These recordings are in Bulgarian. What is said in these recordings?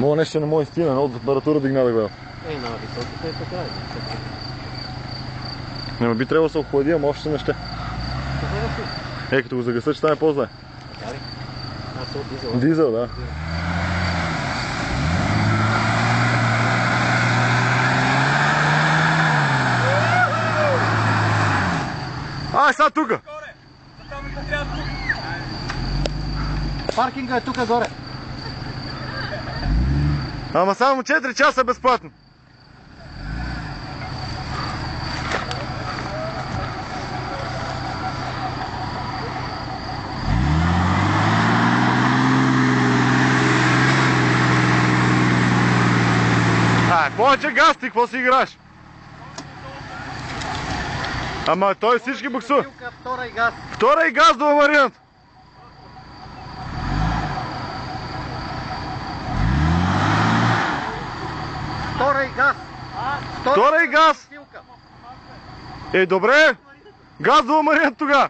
Мога нещо не може стина, много температура дигна да гледа. На високите е така. Нема би трябвало да се охлади, ама още не ще. Като го загаса, че стане по-зле. Така ли? Аз от дизел. Дизел, да. Ай, сега тука! Паркинга е тука горе. Ама само 4 часа безплатно. Повече газ ти, какво си играш? Ама той всички буксува. Втора и газ. Втора и газ до вариант. Втора и газ. Втора и газ. Добре. Газ до вариант тога.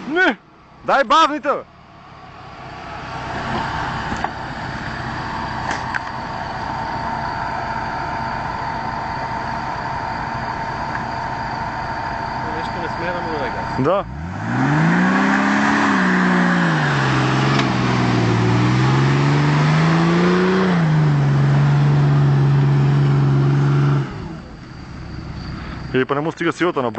Не! Дай бавните, бе! Нещо не сме да му даде газ. Да. И па не му стига силата на